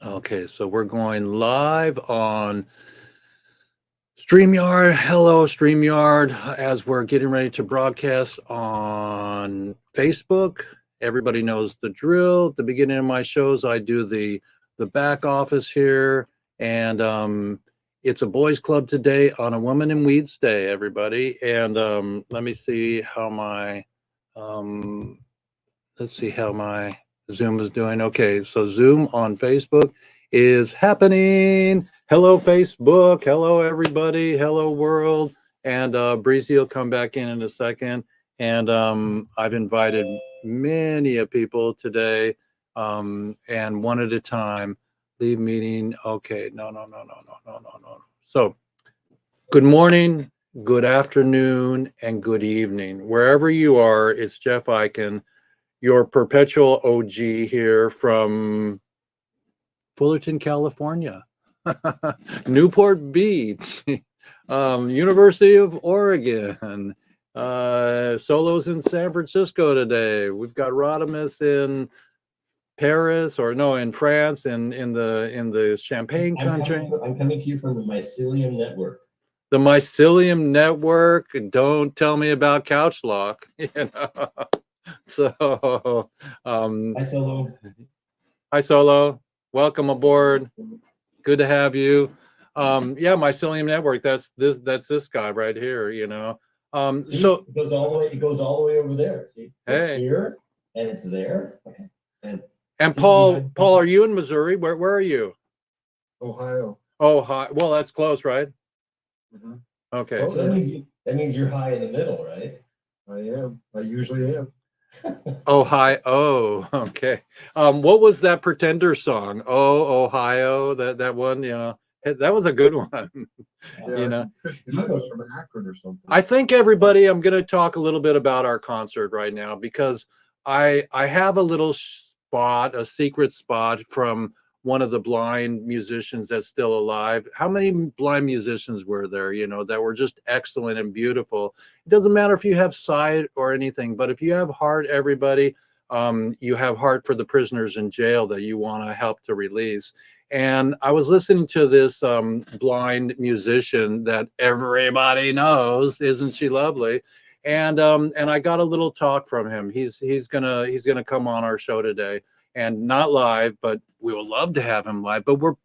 Okay, so we're going live on StreamYard. Hello, StreamYard. As we're getting ready to broadcast on Facebook, everybody knows the drill. At the beginning of my shows, I do the back office here, and it's a boys' club today on a Woman in Weeds Day, everybody. And let me see how my let's see how my Zoom is doing. Okay, so Zoom on Facebook is happening. Hello, Facebook. Hello, everybody. Hello, world. And Breezy will come back in a second. And I've invited many of people today, and one at a time. Leave meeting. Okay, no. So, good morning, good afternoon, and good evening. Wherever you are, it's Jeff Eichen, your perpetual OG here from Fullerton, California, Newport Beach, University of Oregon, solos in San Francisco today. We've got Rodimus in Paris, or no, in France, and in the Champagne country. I'm coming to you from the Mycelium Network. The Mycelium Network. Don't tell me about Couch Lock. You know? So, Hi, Solo. Hi, Solo. Welcome aboard. Good to have you. Yeah, Mycelium Network. That's this guy right here. You know. See, So it goes all the way. It goes all the way over there. See, it's hey, here and it's there. Okay. And see, Paul, are you in Missouri? Where are you? Ohio. Oh, hi. Well, that's close, right? Mm-hmm. Okay. Oh, so that means you're high in the middle, right? I am. I usually am. Ohio. Oh, okay. What was that Pretender song? Oh, Ohio. That one. You know, that was a good one. Yeah, You know, I was from Akron or something. I think everybody. I'm going to talk a little bit about our concert right now because I have a little spot, a secret spot from one of the blind musicians that's still alive. How many blind musicians were there, you know, that were just excellent and beautiful? It doesn't matter if you have sight or anything, but if you have heart, everybody, you have heart for the prisoners in jail that you want to help to release. And I was listening to this blind musician that everybody knows. Isn't she lovely? And I got a little talk from him. He's gonna come on our show today, and not live, but we would love to have him live. But we're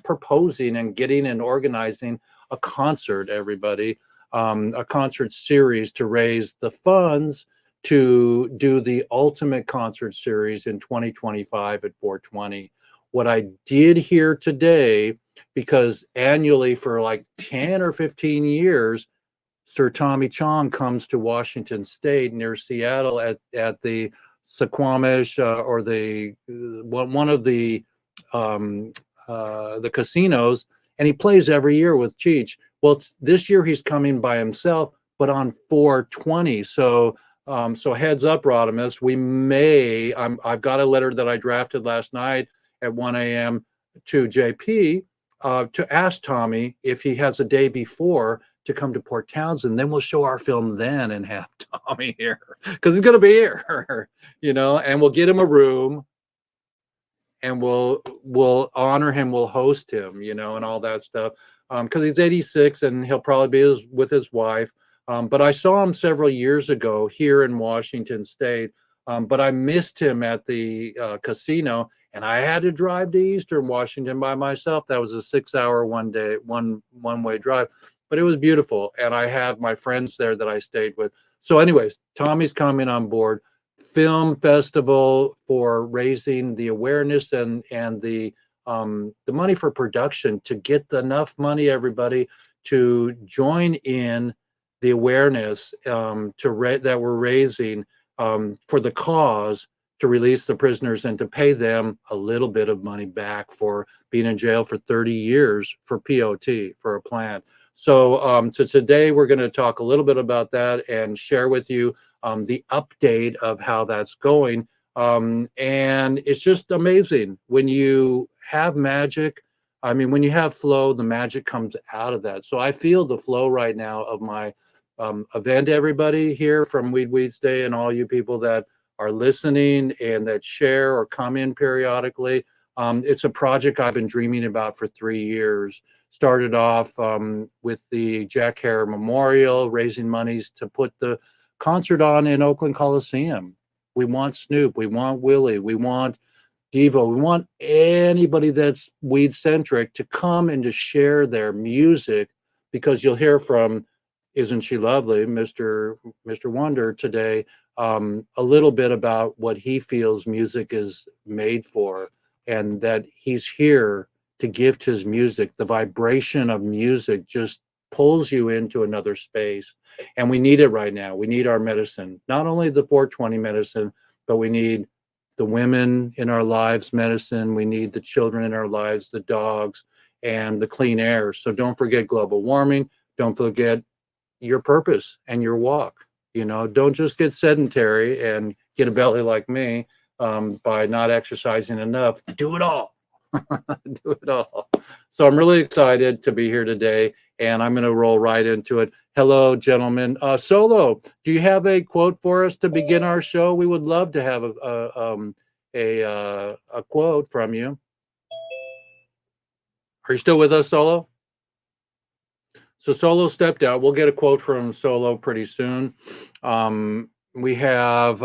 proposing and getting and organizing a concert, everybody, a concert series to raise the funds to do the ultimate concert series in 2025 at 420. What I did hear today, because annually for like 10 or 15 years, Sir Tommy Chong comes to Washington State near Seattle at the Suquamish or the one of the casinos, and he plays every year with Cheech. Well, this year he's coming by himself, but on 420. So heads up, Rodimus. We may. I've got a letter that I drafted last night at 1 a.m. to JP to ask Tommy if he has a day before to come to Port Townsend. Then we'll show our film then and have Tommy here because he's going to be here, you know, and we'll get him a room and we'll honor him. We'll host him, you know, and all that stuff. Because he's 86 and he'll probably be with his wife. But I saw him several years ago here in Washington State. But I missed him at the casino, and I had to drive to Eastern Washington by myself. That was a 6-hour one-way drive, but it was beautiful. And I had my friends there that I stayed with. So anyways, Tommy's coming on board. Film festival for raising the awareness and the money for production to get enough money, everybody, to join in the awareness that we're raising for the cause to release the prisoners and to pay them a little bit of money back for being in jail for 30 years for POT, for a plant. So today we're going to talk a little bit about that and share with you the update of how that's going. And it's just amazing when you have magic. I mean, when you have flow, the magic comes out of that. So I feel the flow right now of my event, everybody here from Weeds Day and all you people that are listening and that share or come in periodically. It's a project I've been dreaming about for 3 years. Started off with the Jack Hare Memorial, raising monies to put the concert on in Oakland Coliseum. We want Snoop, we want Willie, we want Devo, we want anybody that's weed centric to come and to share their music, because you'll hear from Isn't She Lovely, Mr. Wonder today, a little bit about what he feels music is made for, and that he's here to gift his music. The vibration of music just pulls you into another space, and we need it right now. We need our medicine, not only the 420 medicine, but we need the women in our lives medicine. We need the children in our lives, the dogs, and the clean air. So don't forget global warming. Don't forget your purpose and your walk. Don't just get sedentary and get a belly like me by not exercising enough. Do it all. Do it all. So I'm really excited to be here today, and I'm going to roll right into it. Hello, gentlemen. Solo, do you have a quote for us to begin our show? We would love to have a quote from you. Are you still with us, Solo? So Solo stepped out. We'll get a quote from Solo pretty soon. We have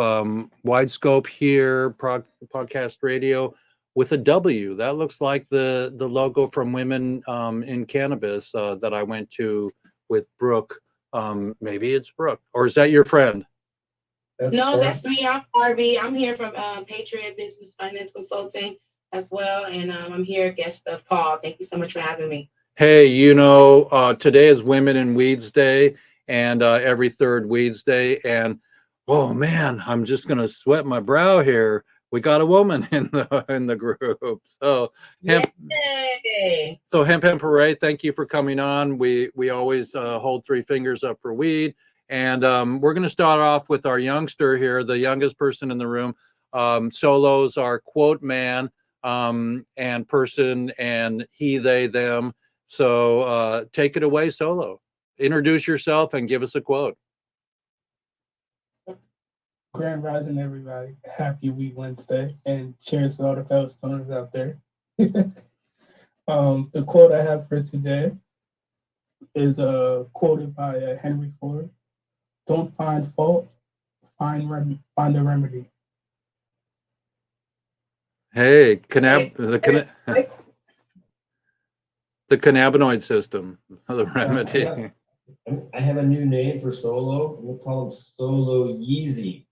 Wide Scope here, podcast radio with a W. That looks like the logo from Women in Cannabis that I went to with Brooke. Maybe it's Brooke, or is that your friend? No, that's me. I'm Harvey. I'm here from Patriot Business Finance Consulting as well, and I'm here guest of Paul. Thank you so much for having me. Hey, today is Women in Weeds Day, and every third Weeds Day, and oh man, I'm just gonna sweat my brow here. We got a woman in the group. So Hemp Hooray, thank you for coming on. We always hold three fingers up for weed. And we're going to start off with our youngster here, the youngest person in the room. Solo's our quote man and person, and he, they, them. So take it away, Solo. Introduce yourself and give us a quote. Grand Rising, everybody. Happy Weed Wednesday, and cheers to all the fellow stoners out there. The quote I have for today is quoted by Henry Ford. Don't find fault, find a remedy. Hey, the cannabinoid system, the remedy. I have a new name for Solo. We'll call him Solo Yeezy.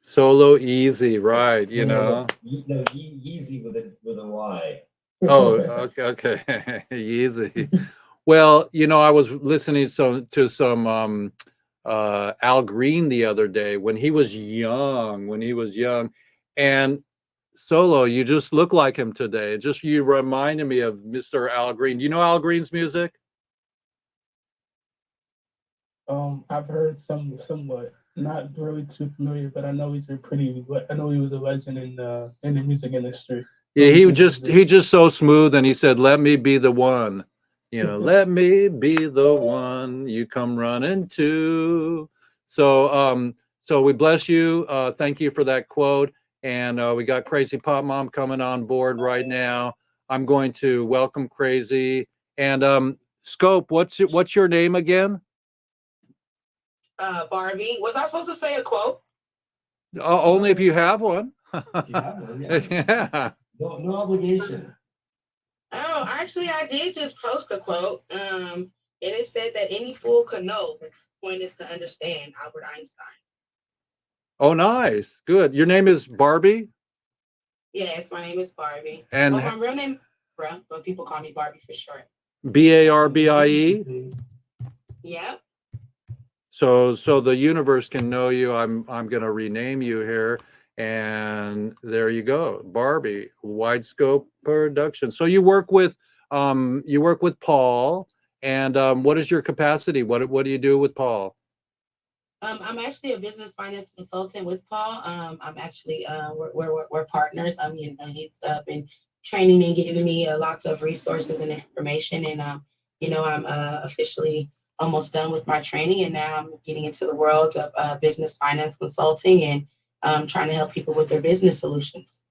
Solo Easy, right? Yeezy with a Y. Oh, okay. Easy. Well, I was listening to some Al Green the other day when he was young, and Solo, you just look like him today. You reminded me of Mr. Al Green. Do you know Al Green's music? I've heard somewhat, not really too familiar, but I know he was a legend in the music industry. Yeah, he just so smooth, and he said, "Let me be the one." Let me be the one you come running to. So we bless you. Thank you for that quote. And we got Crazy Pop Mom coming on board right now. I'm going to welcome Crazy. And Scope, what's your name again? Barbie. Was I supposed to say a quote? Only if you have one. If you have one, yeah. No obligation. Oh, actually, I did just post a quote. And it said that any fool could know the point is to understand Albert Einstein. Oh, nice. Good. Your name is Barbie? Yes, my name is Barbie. And my real name is Barbara, but people call me Barbie for short. Barbie? Yep. So the universe can know you. I'm going to rename you here. And there you go, Barbie, Wide Scope Production. So you work with Paul, and what is your capacity? What do you do with Paul? I'm actually a business finance consultant with Paul. I'm actually we're partners. He's been training me and giving me lots of resources and information, and I'm officially almost done with my training, and now I'm getting into the world of business finance consulting and trying to help people with their business solutions.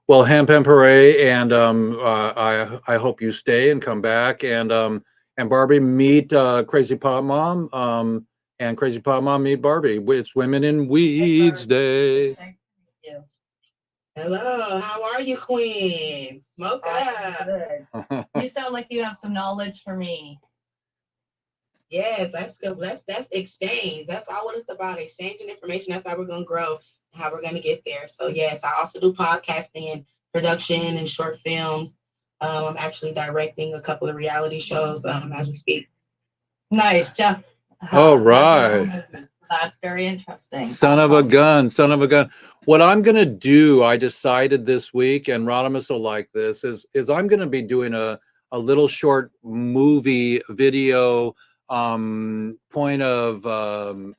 Well, Ham Hooray, and I hope you stay and come back, and Barbie, meet Crazy Pop Mom, and Crazy Pop Mom, meet Barbie. It's Women in Weeds Day. Thank you. Hello, how are you, Queen? Smoke up. Good. You sound like you have some knowledge for me. Yes, that's good. That's exchange. That's all what it's about. Exchanging information. That's how we're gonna grow and how we're gonna get there. So yes, I also do podcasting and production and short films. I'm actually directing a couple of reality shows as we speak. Nice, Jeff. All has his own right. movies. That's very interesting. Son of a Awesome. gun, son of a gun. What I'm gonna do, I decided this week, and Rodimus will like this, is I'm gonna be doing a little short movie video point of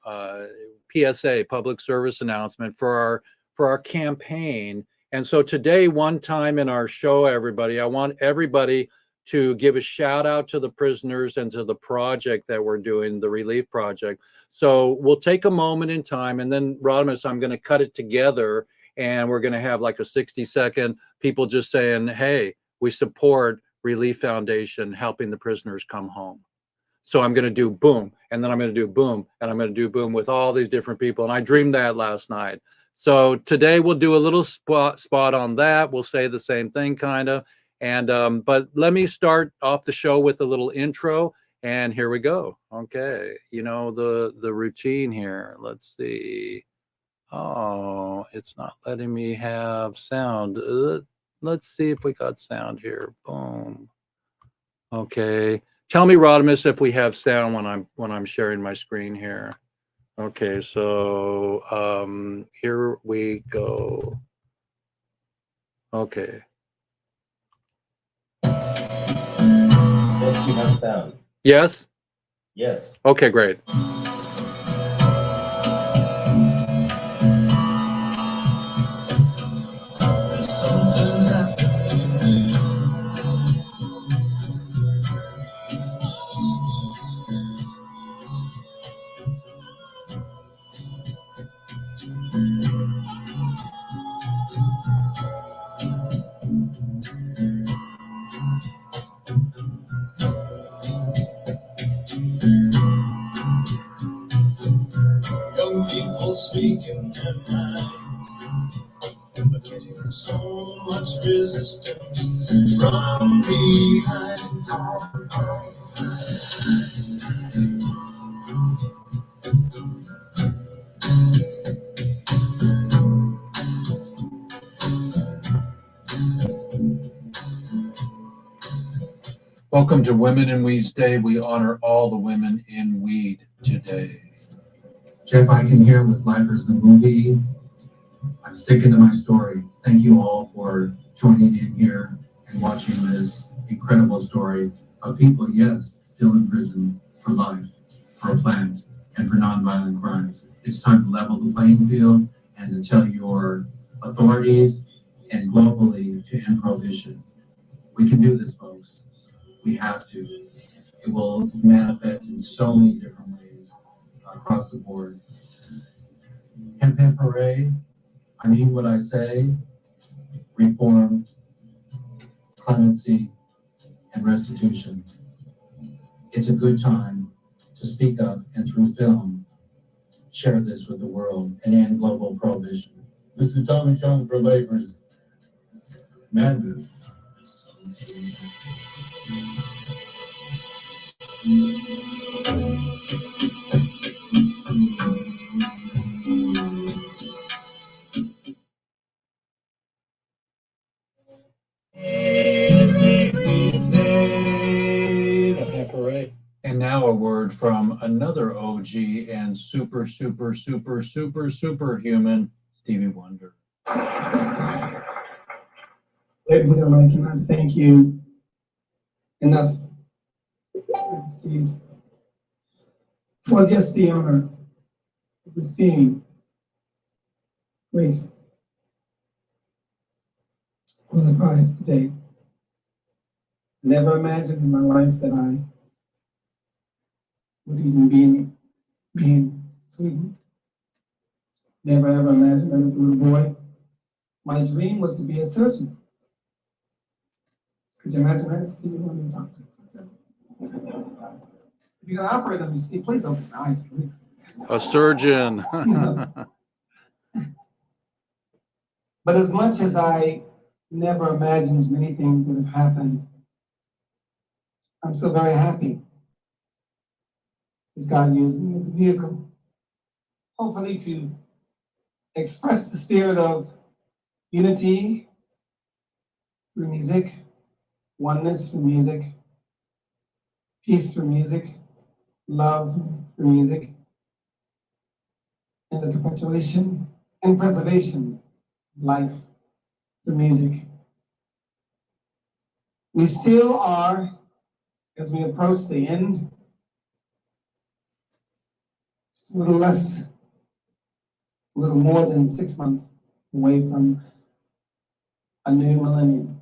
PSA, public service announcement for our campaign. And so today, one time in our show, everybody, I want everybody to give a shout out to the prisoners and to the project that we're doing, the relief project. So we'll take a moment in time, and then Rodimus, I'm going to cut it together, and we're going to have like a 60-second people just saying, hey, we support Relief Foundation helping the prisoners come home. So I'm going to do boom, and then I'm going to do boom, and I'm going to do boom with all these different people. And I dreamed that last night. So today we'll do a little spot on that. We'll say the same thing kind of. And but let me start off the show with a little intro, and here we go. Okay, you know the routine here. Let's see. Oh, it's not letting me have sound. Let's see if we got sound here. Boom. Okay. Tell me, Rodimus, if we have sound when I'm sharing my screen here. Okay, so here we go. Okay. Yes, you have sound. Yes? Yes. Okay, great. Young people speaking their minds, but getting so much resistance from behind. Welcome to Women in Weeds Day. We honor all the women in weed today. Jeff, I can hear with Lifers the movie. I'm sticking to my story. Thank you all for joining in here and watching this incredible story of people, yes, still in prison for life, for a plant, and for nonviolent crimes. It's time to level the playing field and to tell your authorities and globally to end prohibition. We can do this, folks. We have to. It will manifest in so many different ways across the board. Hemp Hemp Hooray, I mean what I say, reform, clemency, and restitution. It's a good time to speak up and through film, share this with the world and end global prohibition. Mr. Tommy Chung for Labors. Madness. And now a word from another OG and super human, Stevie Wonder. Ladies and gentlemen, I cannot thank you enough for just the honor of receiving Rachel for the prize today. Never imagined in my life that I would even be in Sweden. Never ever imagined that as a little boy My dream was to be a surgeon. Could you imagine that, Stevie Wonder doctor? If you're gonna operate on me, Steve, please open your eyes, please. A surgeon. But as much as I never imagined many things that have happened, I'm so very happy that God used me as a vehicle, hopefully to express the spirit of unity through music, oneness through music, peace through music, love through music, and the perpetuation and preservation of life through music. We still are, as we approach the end, a little less, a little more than 6 months away from a new millennium.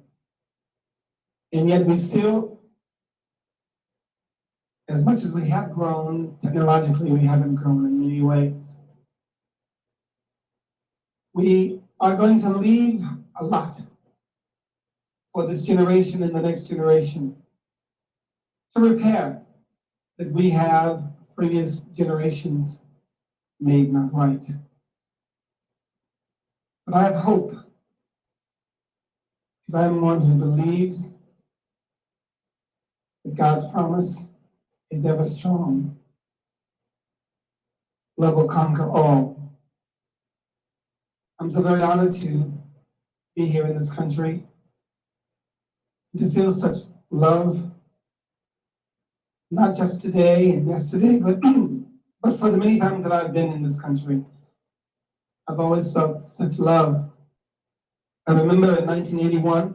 And yet we still, as much as we have grown technologically, we haven't grown in many ways. We are going to leave a lot for this generation and the next generation to repair that we have previous generations made not right. But I have hope, because I am one who believes that God's promise is ever strong. Love will conquer all. I'm so very honored to be here in this country, to feel such love, not just today and yesterday, but for the many times that I've been in this country. I've always felt such love. I remember in 1981,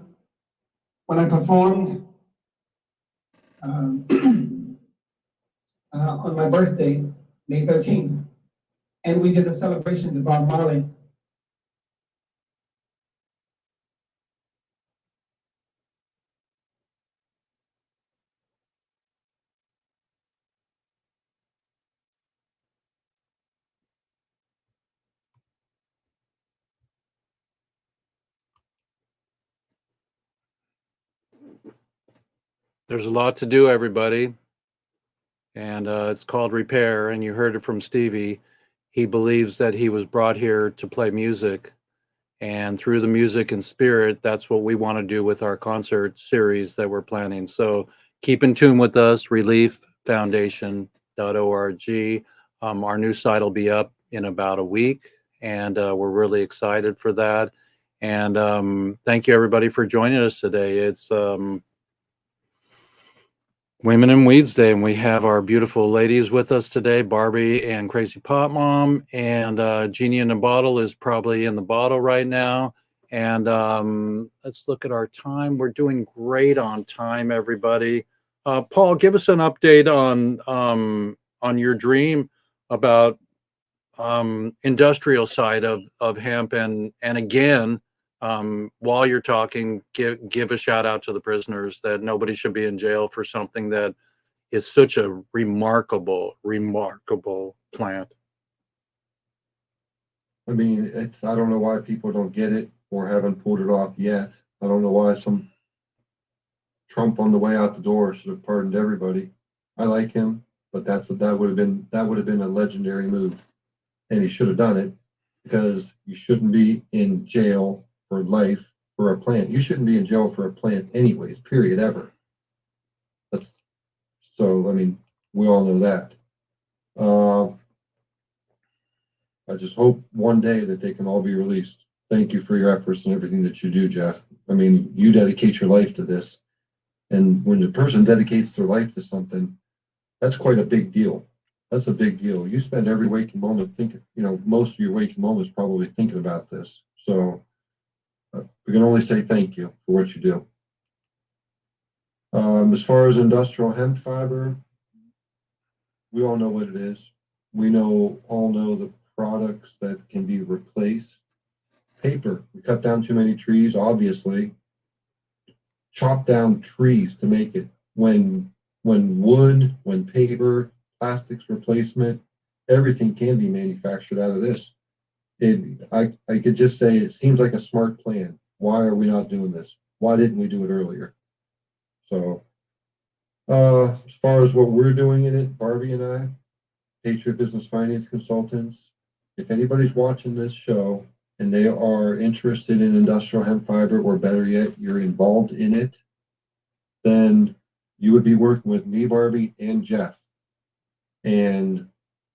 when I performed on my birthday, May 13th, and we did the celebrations of Bob Marley. There's a lot to do, everybody. And it's called Repair. And you heard it from Stevie. He believes that he was brought here to play music. And through the music and spirit, that's what we want to do with our concert series that we're planning. So keep in tune with us, relieffoundation.org. Our new site will be up in about a week. And we're really excited for that. And thank you, everybody, for joining us today. It's Women in Weeds Day, and we have our beautiful ladies with us today, Barbie and Crazy Pop Mom, and Genie in the Bottle is probably in the bottle right now. And let's look at our time. We're doing great on time, everybody. Paul, give us an update on your dream about industrial side of hemp, and again, while you're talking, give a shout out to the prisoners that nobody should be in jail for something that is such a remarkable plant. I mean, I don't know why people don't get it or haven't pulled it off yet. I don't know why some Trump on the way out the door should have pardoned everybody. I like him, but that would have been a legendary move, and he should have done it, because you shouldn't be in jail for life for a plant. You shouldn't be in jail for a plant anyways, period, ever. I mean, we all know that. I just hope one day that they can all be released. Thank you for your efforts and everything that you do, Jeff. I mean, you dedicate your life to this. And when the person dedicates their life to something, that's quite a big deal. That's a big deal. You spend every waking moment thinking, most of your waking moments probably thinking about this. So we can only say thank you for what you do. As far as industrial hemp fiber, we all know what it is. We all know the products that can be replaced. Paper, we cut down too many trees, obviously. Chop down trees to make it. When wood, when paper, plastics replacement, everything can be manufactured out of this. I could just say, it seems like a smart plan. Why are we not doing this? Why didn't we do it earlier? So, as far as what we're doing in it, Barbie and I, Patriot Business Finance Consultants, if anybody's watching this show and they are interested in industrial hemp fiber, or better yet, you're involved in it, then you would be working with me, Barbie, and Jeff. And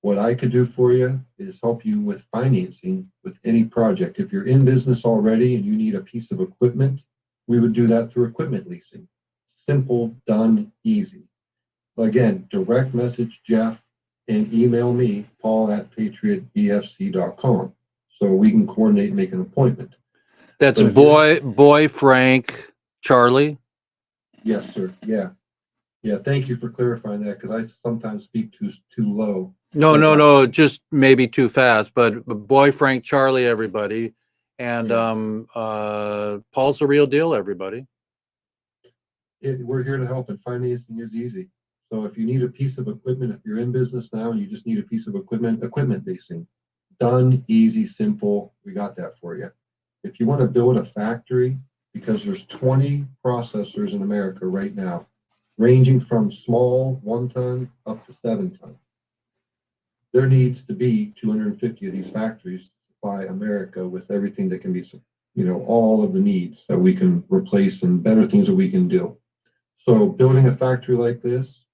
what I could do for you is help you with financing with any project. If you're in business already and you need a piece of equipment, we would do that through equipment leasing. Simple, done, easy. Again, direct message Jeff and email me, paul@patriotbfc.com, so we can coordinate and make an appointment. That's But if you're- boy Frank Charlie. Yes, sir. Yeah. Yeah. Thank you for clarifying that, because I sometimes speak too low. No, just maybe too fast, but boy Frank Charlie, everybody. And Paul's the real deal, everybody. We're here to help, and financing is easy. So if you need a piece of equipment, if you're in business now and you just need a piece of equipment leasing, done, easy, simple, we got that for you. If you want to build a factory, because there's 20 processors in America right now, ranging from small 1 ton up to 7 ton. There needs to be 250 of these factories to supply America with everything that can be, all of the needs that we can replace and better things that we can do. So building a factory like this,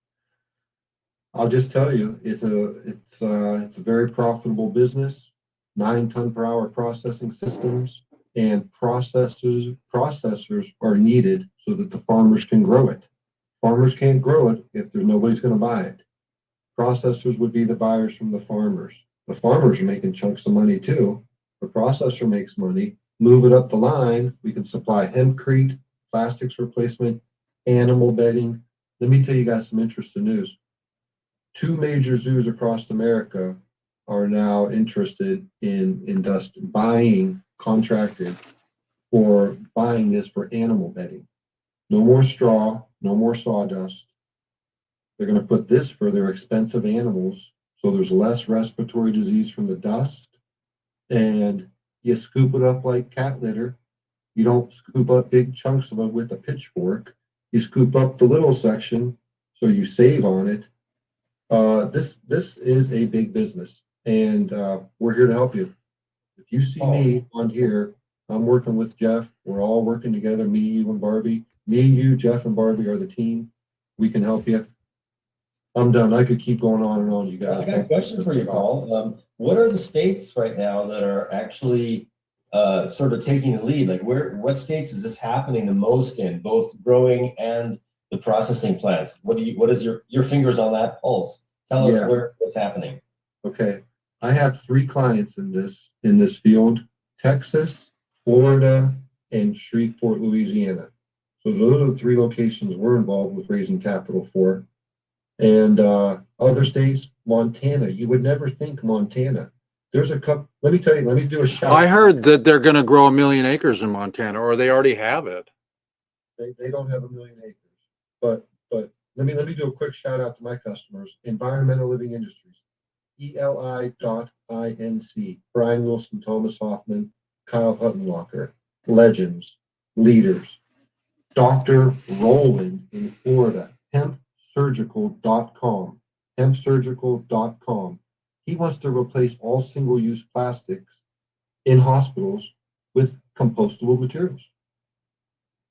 I'll just tell you, it's a very profitable business. 9 ton per hour processing systems, and processors are needed so that the farmers can grow it. Farmers can't grow it if there's nobody's going to buy it. Processors would be the buyers from the farmers. The farmers are making chunks of money too. The processor makes money. Move it up the line. We can supply hempcrete, plastics replacement, animal bedding. Let me tell you guys some interesting news. 2 major zoos across America are now interested in buying, contracted for buying this for animal bedding. No more straw, no more sawdust. They're going to put this for their expensive animals, so there's less respiratory disease from the dust. And you scoop it up like cat litter. You don't scoop up big chunks of it with a pitchfork. You scoop up the little section, so you save on it. This is a big business, and we're here to help you. If you see me on here, I'm working with Jeff. We're all working together, me, you, and Barbie. Me, you, Jeff, and Barbie are the team. We can help you. I'm done. I could keep going on and on, you guys. I got a question for you, Paul. What are the states right now that are actually sort of taking the lead? Like, what states is this happening the most in, both growing and the processing plants? What is your fingers on that pulse? Tell us what's happening. Okay. I have 3 clients in this field: Texas, Florida, and Shreveport, Louisiana. So those are the 3 locations we're involved with raising capital for. And other states, Montana. You would never think Montana. There's a couple. Let me tell you. Let me do a shout. I heard that they're going to grow 1 million acres in Montana, or they already have it. They don't have 1 million acres, but let me do a quick shout out to my customers. Environmental Living Industries, ELI.inc. Brian Wilson, Thomas Hoffman, Kyle Huttenlocker, legends, leaders. Dr. Roland in Florida, hempsurgical.com, hempsurgical.com. He wants to replace all single-use plastics in hospitals with compostable materials.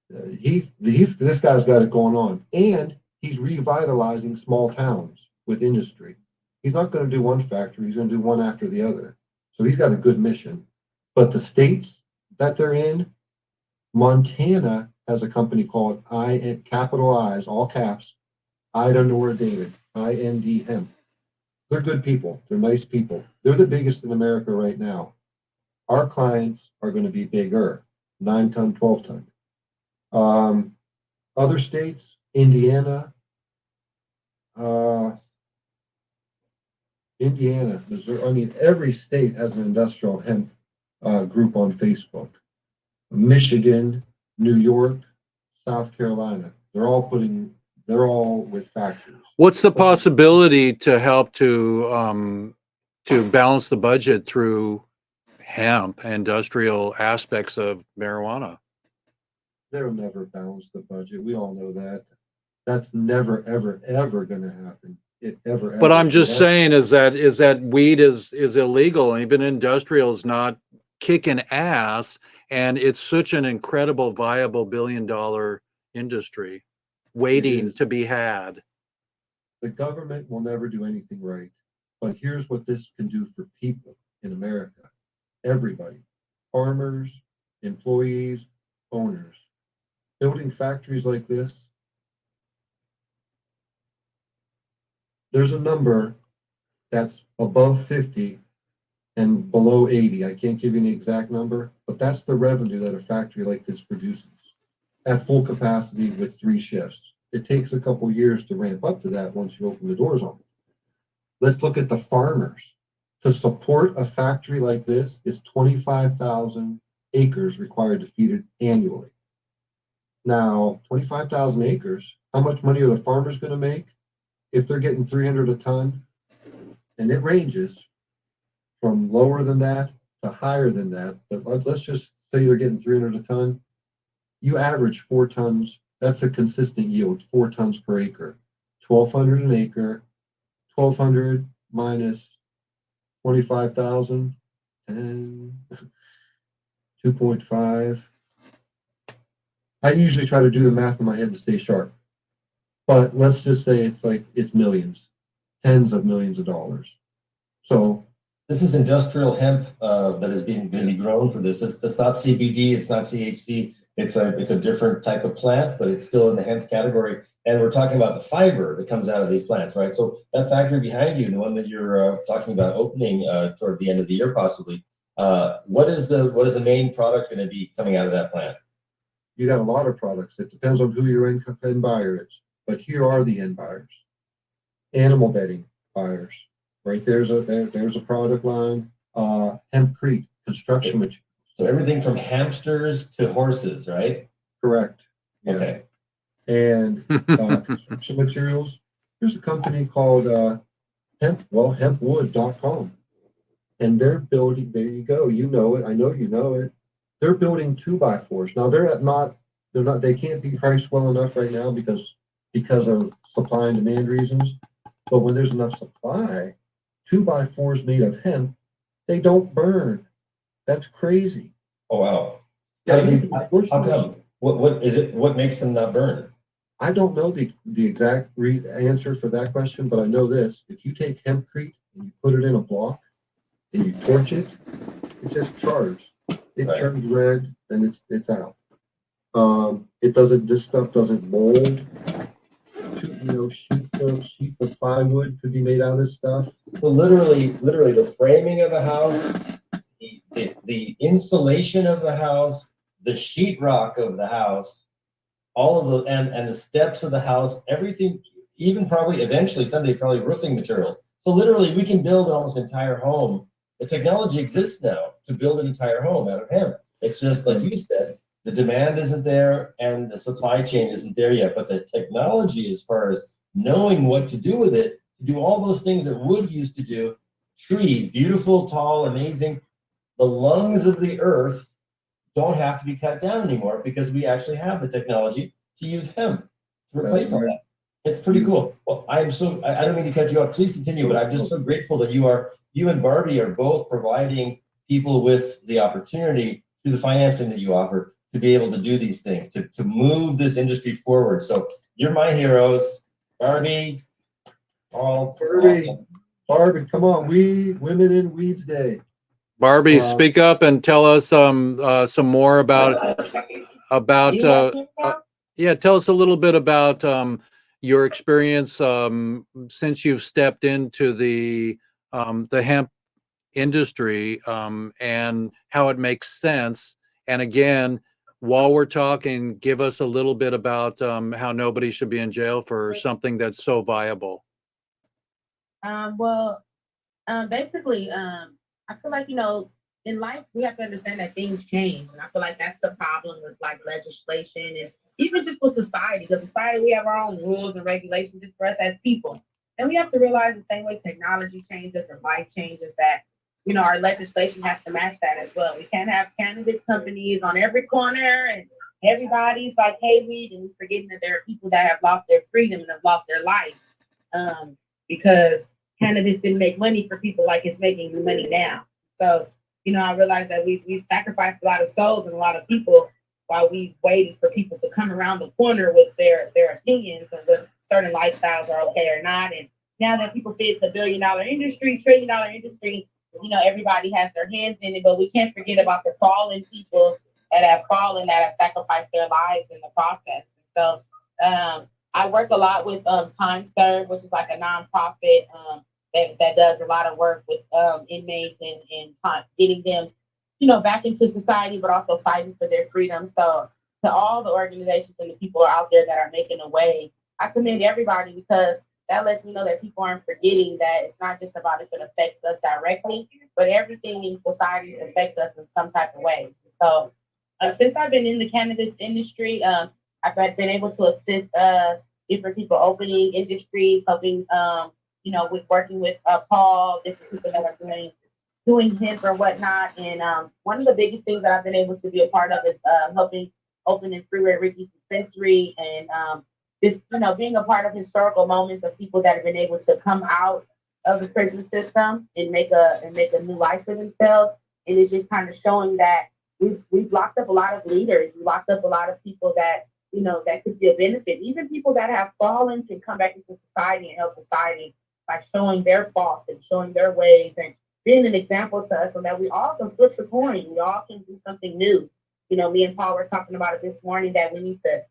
This guy's got it going on, and he's revitalizing small towns with industry. He's not going to do one factory; he's going to do one after the other. So he's got a good mission. But the states that they're in, Montana has a company called capital I's, all caps, Ida Nora David, IND Hemp. They're good people. They're nice people. They're the biggest in America right now. Our clients are going to be bigger, 9 ton, 12 ton. Other states, Indiana, Missouri. I mean, every state has an industrial hemp group on Facebook. Michigan, New York, South Carolina. They're all with factories. What's the possibility to help to balance the budget through hemp, industrial aspects of marijuana. They'll never balance the budget. We all know that. That's never, ever, ever gonna happen. It ever, ever. But I'm So just that's- saying is that weed is illegal, and even industrial is not kicking ass, and it's such an incredible, viable billion-dollar industry waiting is. to be had. The government will never do anything right. But here's what this can do for people in America. Everybody, farmers, employees, owners, building factories like this. There's a number that's above 50 and below 80. I can't give you an exact number, but that's the revenue that a factory like this produces at full capacity with 3 shifts. It takes a couple years to ramp up to that once you open the doors on it. Let's look at the farmers. To support a factory like this is 25,000 acres required to feed it annually. Now, 25,000 acres, how much money are the farmers going to make if they're getting 300 a ton? And it ranges from lower than that to higher than that. But let's just say they're getting 300 a ton. You average 4 tons. That's a consistent yield, 4 tons per acre. 1,200 an acre. 1,200 minus 25,000 and 2.5. I usually try to do the math in my head to stay sharp, but let's just say it's millions, tens of millions of dollars. So This is industrial hemp that is going to be grown for this. It's not CBD, it's not THC. It's a different type of plant, but it's still in the hemp category. And we're talking about the fiber that comes out of these plants, right? So that factory behind you, the one that you're talking about opening toward the end of the year, possibly. What is the main product going to be coming out of that plant? you got a lot of products. It depends on who your end buyer is, but here are the end buyers. Animal bedding buyers, right? There's a product line. Hempcrete construction material. So everything from hamsters to horses, right? Correct. Yeah. Okay. And construction materials. There's a company called hempwood.com. And they're building, there you go, you know it, I know you know it. They're building 2x4s. Now they can't be priced well enough right now because of supply and demand reasons. But when there's enough supply, 2x4s made of hemp, they don't burn. That's crazy. Oh wow. Yeah, How come? What is it? What makes them not burn? I don't know the exact answer for that question, but I know this: if you take hempcrete and you put it in a block and you torch it, it just chars. It turns red, and it's out. It doesn't. This stuff doesn't mold. Sheet of plywood could be made out of this stuff. So literally, the framing of a house, the insulation of the house, the sheetrock of the house, all of the and the steps of the house, everything, even probably eventually someday probably roofing materials. So literally, we can build an almost entire home. The technology exists now to build an entire home out of hemp. It's just like you said, the demand isn't there and the supply chain isn't there yet. But the technology, as far as knowing what to do with it, to do all those things that wood used to do, trees, beautiful, tall, amazing, the lungs of the earth don't have to be cut down anymore because we actually have the technology to use hemp to replace all that. It's pretty cool. Well, I don't mean to cut you off. Please continue, but I'm just so grateful that you and Barbie are both providing people with the opportunity through the financing that you offer to be able to do these things, to move this industry forward. So you're my heroes, Barbie, Paul. Barbie, come on, Women in Weeds Day. Barbie, speak up and tell us some more about tell us a little bit about your experience since you've stepped into the hemp industry and how it makes sense. And again, while we're talking, give us a little bit about how nobody should be in jail for something that's so viable. Basically, I feel like, in life, we have to understand that things change. And I feel like that's the problem with like legislation and even just with society. Because society, we have our own rules and regulations just for us as people. And we have to realize the same way technology changes and life changes that our legislation has to match that as well. We can't have cannabis companies on every corner and everybody's like, hey, weed, and we're forgetting that there are people that have lost their freedom and have lost their life because cannabis didn't make money for people like it's making the money now. So, I realized that we've sacrificed a lot of souls and a lot of people while we waited for people to come around the corner with their opinions on what certain lifestyles are okay or not. And now that people say it's a $1 billion industry, $1 trillion industry, everybody has their hands in it, but we can't forget about the fallen people that have fallen, that have sacrificed their lives in the process. So I work a lot with Time Serve, which is like a nonprofit that does a lot of work with inmates and getting them, back into society, but also fighting for their freedom. So to all the organizations and the people out there that are making a way, I commend everybody because that lets me know that people aren't forgetting that it's not just about if it affects us directly, but everything in society affects us in some type of way. So since I've been in the cannabis industry, I've been able to assist different people opening industries, helping, with working with Paul, different people that are doing hemp or whatnot. And one of the biggest things that I've been able to be a part of is helping open in Freeway Ricky's dispensary and just, being a part of historical moments of people that have been able to come out of the prison system and make a new life for themselves. And it's just kind of showing that we've locked up a lot of leaders. We locked up a lot of people that, that could be a benefit. Even people that have fallen can come back into society and help society by showing their faults and showing their ways and being an example to us so that we all can flip the coin. We all can do something new. Me and Paul were talking about it this morning that we need to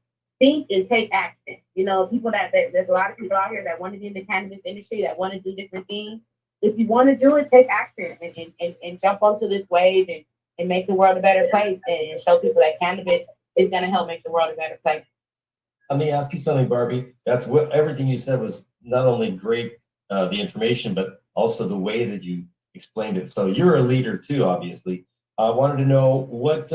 think and take action. People that there's a lot of people out here that want to be in the cannabis industry, that want to do different things. If you want to do it, take action and jump onto this wave and make the world a better place and show people that cannabis is going to help make the world a better place. Let me ask you something, Barbie. That's what everything you said was not only great, the information, but also the way that you explained it. So you're a leader too, obviously. I wanted to know what,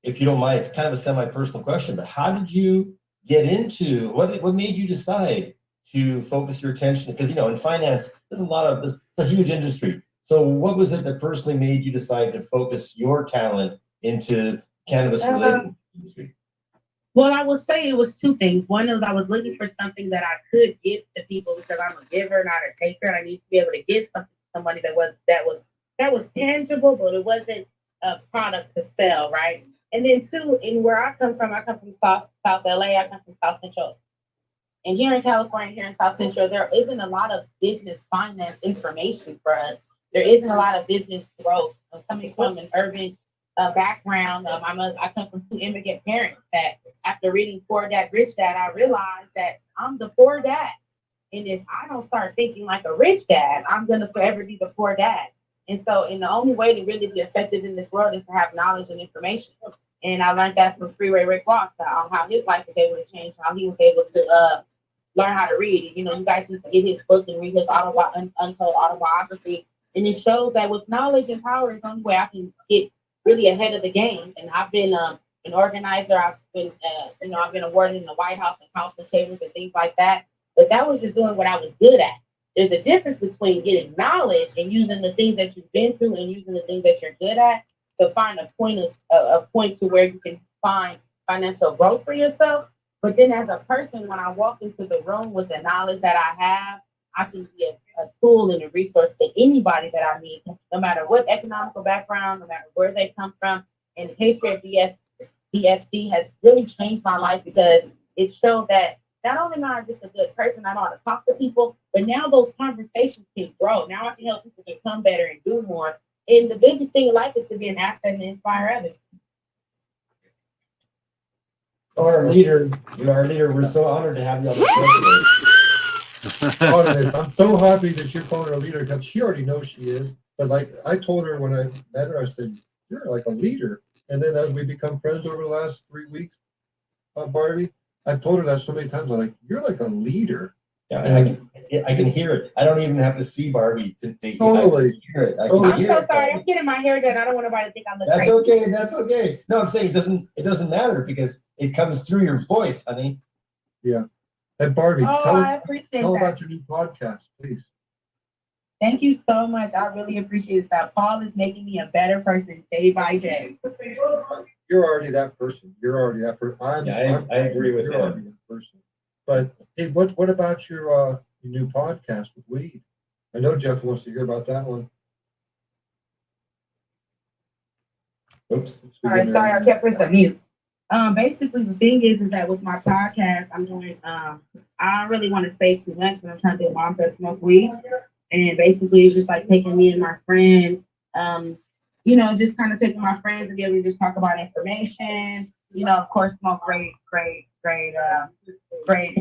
if you don't mind, it's kind of a semi-personal question, but how did you get into, what made you decide to focus your attention? Because, in finance, there's it's a huge industry. So what was it that personally made you decide to focus your talent into cannabis-related industries? Well, I would say it was two things. One is I was looking for something that I could give to people because I'm a giver, not a taker. And I need to be able to give something to somebody that was tangible, but it wasn't a product to sell, right? And then two, in where I come from South LA, I come from South Central. And here in California, here in South Central, there isn't a lot of business finance information for us. There isn't a lot of business growth. I'm coming from an urban background. I come from two immigrant parents that after reading Poor Dad, Rich Dad, I realized that I'm the poor dad. And if I don't start thinking like a rich dad, I'm going to forever be the poor dad. And the only way to really be effective in this world is to have knowledge and information. And I learned that from Freeway Rick Ross, on how his life was able to change, how he was able to learn how to read. You guys need to get his book and read his untold autobiography. And it shows that with knowledge and power is the only way I can get really ahead of the game. And I've been an organizer. I've been, I've been awarded in the White House and council chambers and things like that. But that was just doing what I was good at. There's a difference between getting knowledge and using the things that you've been through and using the things that you're good at to find a point to where you can find financial growth for yourself. But then as a person, when I walk into the room with the knowledge that I have, I can be a tool and a resource to anybody that I need, no matter what economical background, no matter where they come from. And the history of BFC has really changed my life because it showed that not only am I just a good person, I know how to talk to people, but now those conversations can grow. Now I can help people become better and do more. And the biggest thing in life is to be an asset and inspire others. Our leader, you're our leader. We're so honored to have you on the show today. I'm so happy that you're calling her a leader because she already knows she is. But like I told her when I met her, I said, you're like a leader. And then as we become friends over the last 3 weeks, Barbie, I've told her that so many times. I'm like, you're like a leader. Yeah, I can hear it. I don't even have to see Barbie to Totally. I can hear it. I'm so sorry. I'm getting my hair done. I don't want nobody to think I'm That's okay. That's okay. No, I'm saying it doesn't matter because it comes through your voice, honey. Yeah. And Barbie, tell I appreciate tell that. about your new podcast, please. Thank you so much. I really appreciate that. Paul is making me a better person day by day. You're already that person. You're already that person. I agree with you're him. already that person. But hey, what about your new podcast with Weed? I know Jeff wants to hear about that one. Oops. All right, sorry, I kept pressing mute. Basically, the thing is that with my podcast, I'm doing. I don't really want to say too much, but I'm trying to do Mom That Smoke Weed, and basically, it's just like taking me and my friend, just kind of taking my friends and we just talk about information. Of course, smoke great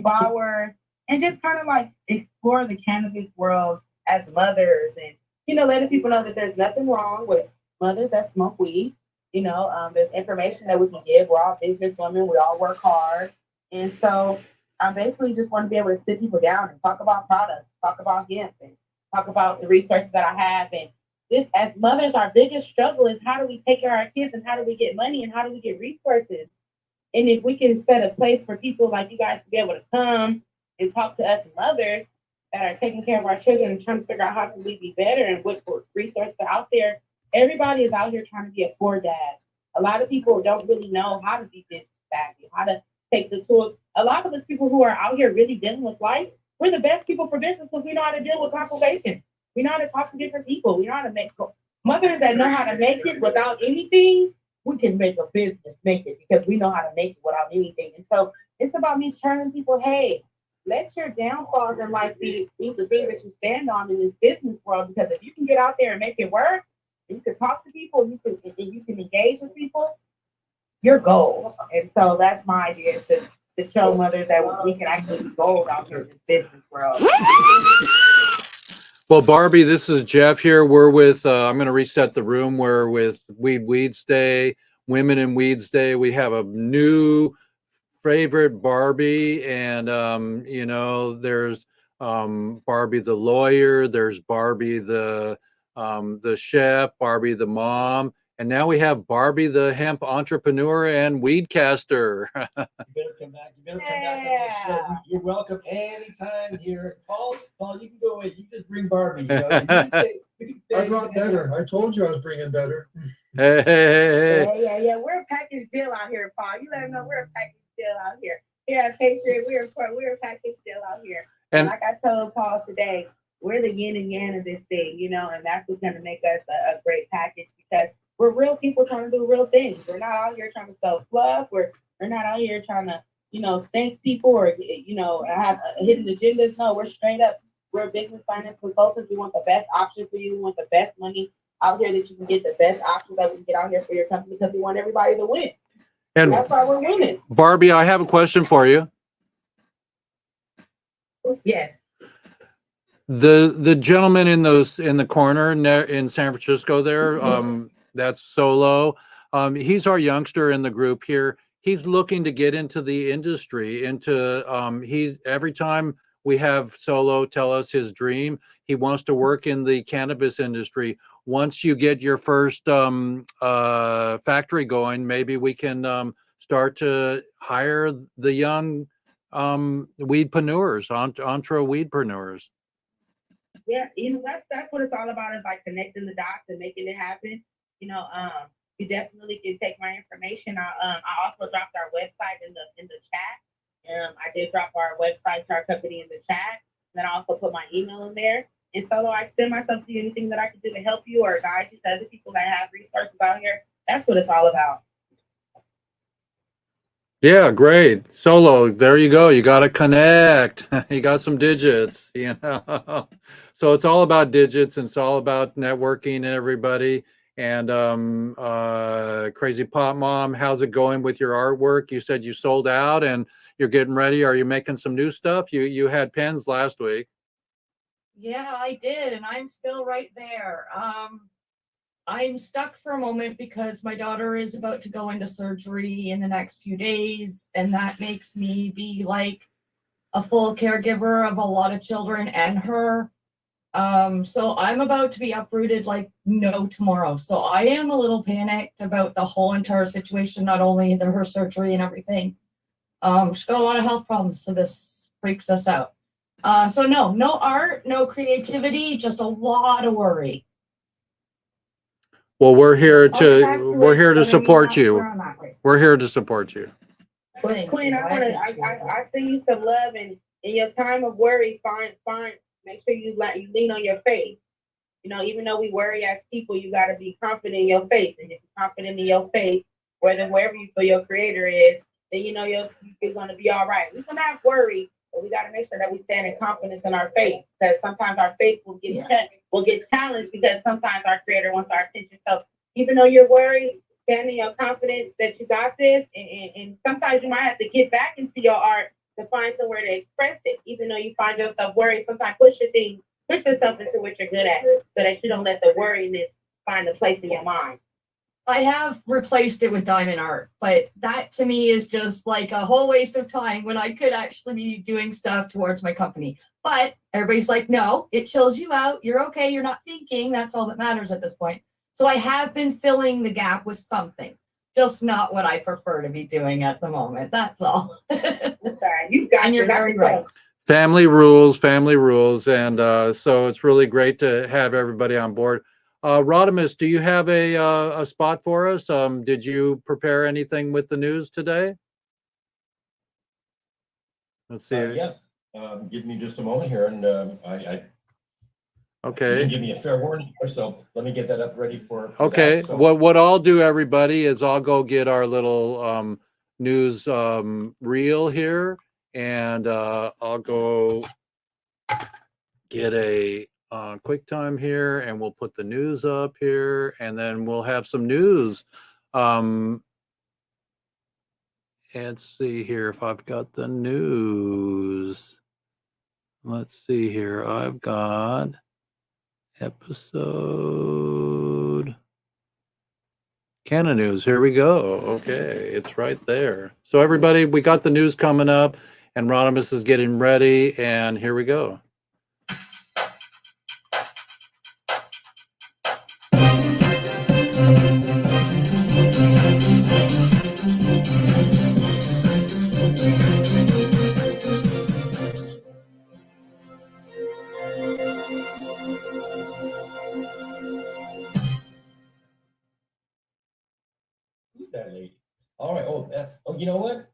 flowers, and just kind of like explore the cannabis world as mothers, and letting people know that there's nothing wrong with mothers that smoke weed. There's information that we can give. We're all business women. We all work hard. And so I basically just want to be able to sit people down and talk about products, talk about hemp, and talk about the resources that I have. And this, as mothers, our biggest struggle is how do we take care of our kids and how do we get money and how do we get resources? And if we can set a place for people like you guys to be able to come and talk to us mothers that are taking care of our children and trying to figure out how can we be better and what resources are out there. Everybody is out here trying to be a poor dad. A lot of people don't really know how to be business savvy, how to take the tools. A lot of us people who are out here really dealing with life, we're the best people for business because we know how to deal with consultation. We know how to talk to different people. We know how to make mothers that know how to make it without anything. We can make a business make it because we know how to make it without anything. And so it's about me telling people, hey, let your downfalls in life be the things that you stand on in this business world. Because if you can get out there and make it work, you can talk to people, you can engage with people, your goals. And so that's my idea, is to show mothers that we can actually be gold out here in this business world. Well, Barbie, this is Jeff here. We're with, I'm going to reset the room. We're with Weeds Day, Women in Weeds Day. We have a new favorite Barbie, and, there's Barbie the lawyer, there's Barbie the chef, Barbie the mom, and now we have Barbie the hemp entrepreneur and weedcaster. You better come back. You better come back on my show. You're welcome anytime here. Paul, you can go in. You just bring Barbie. You can stay, I brought better. I told you I was bringing better. Hey. Yeah. We're a package deal out here, Paul. You let them know we're a package deal out here. Here at Patriot, we're a package deal out here. And like I told Paul today, we're the yin and yang of this thing, and that's what's going to make us a great package because we're real people trying to do real things. We're not out here trying to sell fluff. We're not out here trying to, thank people or, have hidden agendas. No, we're straight up. We're business finance consultants. We want the best option for you. We want the best money out here that you can get, the best options that we can get out here for your company because we want everybody to win. And that's why we're winning. Barbie, I have a question for you. Yes. The gentleman in the corner in San Francisco there, that's Solo. He's our youngster in the group here. He's looking to get into the industry, he's every time we have Solo tell us his dream, he wants to work in the cannabis industry. Once you get your first factory going, maybe we can start to hire the young weedpreneurs, entre weedpreneurs. Yeah, that's what it's all about, is like connecting the dots and making it happen. You definitely can take my information. I also dropped our website in the chat. I did drop our website to our company in the chat. Then I also put my email in there. And Solo, I extend myself to you. Anything that I can do to help you or guide you to other people that have resources out here. That's what it's all about. Yeah, great. Solo, there you go. You got to connect. You got some digits, So it's all about digits and it's all about networking, everybody. And Crazy Pop Mom, how's it going with your artwork? You said you sold out and you're getting ready. Are you making some new stuff? You had pens last week. Yeah, I did, and I'm still right there. I'm stuck for a moment because my daughter is about to go into surgery in the next few days, and that makes me be like a full caregiver of a lot of children and her. So I'm about to be uprooted like no tomorrow. So I am a little panicked about the whole entire situation, not only her surgery and everything. She's got a lot of health problems, so this freaks us out. So no art, no creativity, just a lot of worry. Well, we're here to Congratulations, we're here to but I mean, support that's you. where I'm at right We're here to support you. But Quinn, I send you some love, and in your time of worry, make sure you lean on your faith. You know, even though we worry as people, you got to be confident in your faith. And if you're confident in your faith, wherever you feel your creator is, then you know you're going to be all right. We can have worry, but we got to make sure that we stand in confidence in our faith, because sometimes our faith will get challenged because sometimes our creator wants our attention. So even though you're worried, stand in your confidence that you got this. And sometimes you might have to get back into your art to find somewhere to express it. Even though you find yourself worried, sometimes push yourself into what you're good at so that you don't let the worriness find a place in your mind. I have replaced it with diamond art, but that to me is just like a whole waste of time when I could actually be doing stuff towards my company. But everybody's like, no, it chills you out. You're okay. You're not thinking. That's all that matters at this point. So I have been filling the gap with something, just not what I prefer to be doing at the moment. That's all. Sorry, you got and you're very right. Family rules, and so it's really great to have everybody on board. Rodimus, do you have a spot for us? Did you prepare anything with the news today? Let's see. Yes. Give me just a moment here, and Okay. You didn't give me a fair warning here, so let me get that up ready for okay. that. So, What I'll do, everybody, is I'll go get our little news reel here, and I'll go get a QuickTime here, and we'll put the news up here, and then we'll have some news. Let's see here if I've got the news. Let's see here. I've got episode Canada News. Here we go. Okay, it's right there. So everybody, we got the news coming up, and Rodimus is getting ready, and here we go. who's that lady? All right. You know what?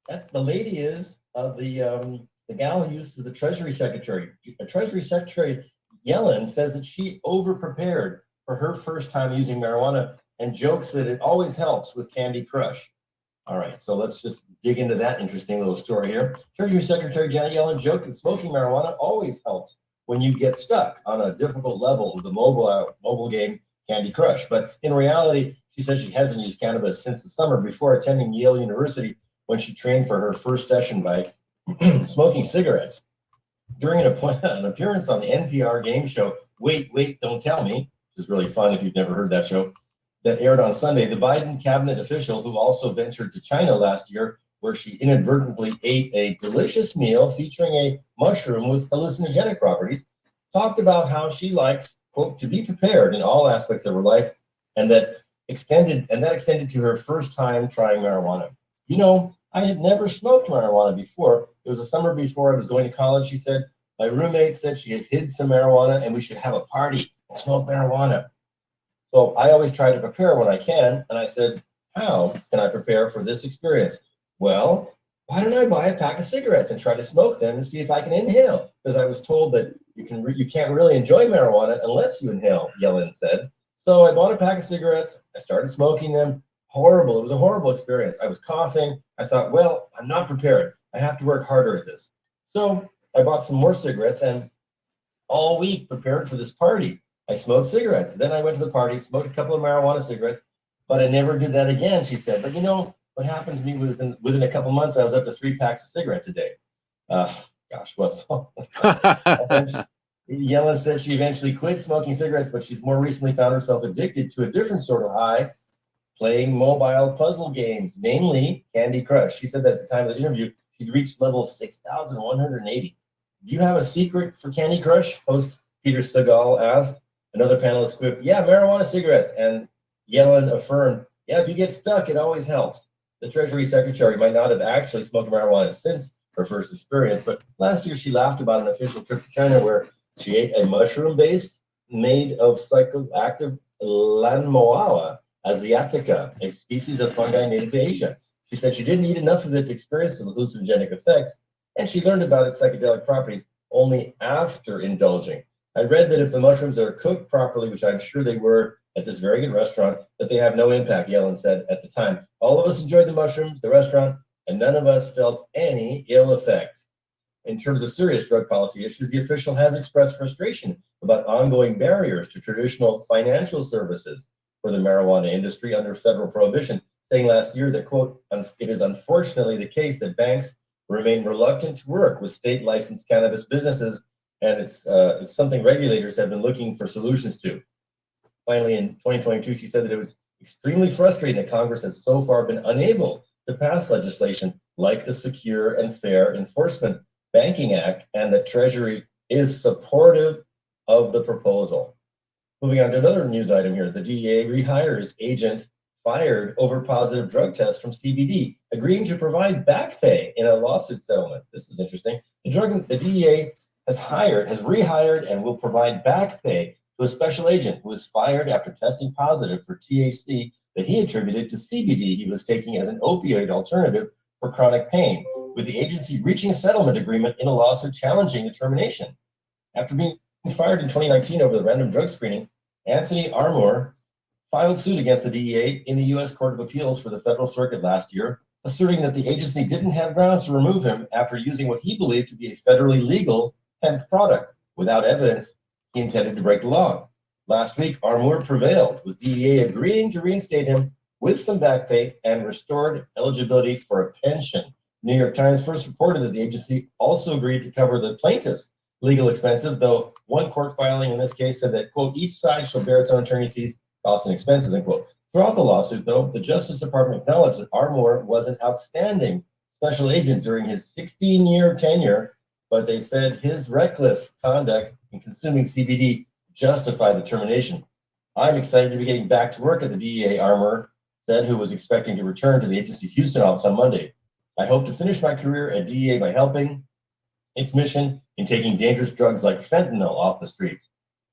That's the lady is the gal who used to the Treasury Secretary. Treasury Secretary Yellen says that she over-prepared for her first time using marijuana and jokes that it always helps with Candy Crush. All right, so let's just dig into that interesting little story here. Treasury Secretary Janet Yellen joked that smoking marijuana always helps when you get stuck on a difficult level of the mobile game Candy Crush. But in reality, she says she hasn't used cannabis since the summer before attending Yale University, when she trained for her first session by smoking cigarettes. During an appearance on the NPR game show, Wait, Don't Tell Me, which is really fun if you've never heard that show, that aired on Sunday, the Biden cabinet official, who also ventured to China last year, where she inadvertently ate a delicious meal featuring a mushroom with hallucinogenic properties, talked about how she likes, quote, to be prepared in all aspects of her life, and that extended to her first time trying marijuana. You know, I had never smoked marijuana before. It was the summer before I was going to college, she said. My roommate said she had hid some marijuana and we should have a party and smoke marijuana. So I always try to prepare when I can. And I said, how can I prepare for this experience? Well, why don't I buy a pack of cigarettes and try to smoke them and see if I can inhale? Because I was told that you can't really enjoy marijuana unless you inhale, Yellen said. So I bought a pack of cigarettes. I started smoking them. Horrible. It was a horrible experience. I was coughing. I thought, well, I'm not prepared. I have to work harder at this. So I bought some more cigarettes and all week prepared for this party. I smoked cigarettes. Then I went to the party, smoked a couple of marijuana cigarettes, but I never did that again, she said. But you know, what happened to me was within a couple months, I was up to 3 packs of cigarettes a day. What's Yellen said she eventually quit smoking cigarettes, but she's more recently found herself addicted to a different sort of high, playing mobile puzzle games, mainly Candy Crush. She said that at the time of the interview, she'd reached level 6,180. Do you have a secret for Candy Crush? Host Peter Segal asked. Another panelist quipped, yeah, marijuana cigarettes. And Yellen affirmed, yeah, if you get stuck, it always helps. The Treasury Secretary might not have actually smoked marijuana since her first experience. But last year she laughed about an official trip to China where she ate a mushroom base made of psychoactive Lanmoala asiatica, a species of fungi native to Asia. She said she didn't eat enough of it to experience the hallucinogenic effects, and she learned about its psychedelic properties only after indulging. I read that if the mushrooms are cooked properly, which I'm sure they were at this very good restaurant, that they have no impact, Yellen said at the time. All of us enjoyed the mushrooms, the restaurant, and none of us felt any ill effects. In terms of serious drug policy issues, the official has expressed frustration about ongoing barriers to traditional financial services for the marijuana industry under federal prohibition, saying last year that, quote, it is unfortunately the case that banks remain reluctant to work with state licensed cannabis businesses, and it's something regulators have been looking for solutions to. Finally, in 2022, she said that it was extremely frustrating that Congress has so far been unable to pass legislation like the Secure and Fair Enforcement Banking Act, and that Treasury is supportive of the proposal. Moving on to another news item here, the DEA rehires agent fired over positive drug test from CBD, agreeing to provide back pay in a lawsuit settlement. This is interesting. The DEA has rehired and will provide back pay to a special agent who was fired after testing positive for THC that he attributed to CBD he was taking as an opioid alternative for chronic pain, with the agency reaching a settlement agreement in a lawsuit challenging the termination. After being fired in 2019 over the random drug screening, Anthony Armour filed suit against the DEA in the U.S. Court of Appeals for the Federal Circuit last year, asserting that the agency didn't have grounds to remove him after using what he believed to be a federally legal hemp product. Without evidence, he intended to break the law. Last week, Armour prevailed, with DEA agreeing to reinstate him with some back pay and restored eligibility for a pension. New York Times first reported that the agency also agreed to cover the plaintiff's legal expenses, though one court filing in this case said that, quote, each side shall bear its own attorney fees, costs, and expenses, end quote. Throughout the lawsuit, though, the Justice Department acknowledged that Armour was an outstanding special agent during his 16-year tenure, but they said his reckless conduct in consuming CBD justified the termination. I'm excited to be getting back to work at the DEA, Armour said, who was expecting to return to the agency's Houston office on Monday. I hope to finish my career at DEA by helping its mission in taking dangerous drugs like fentanyl off the streets.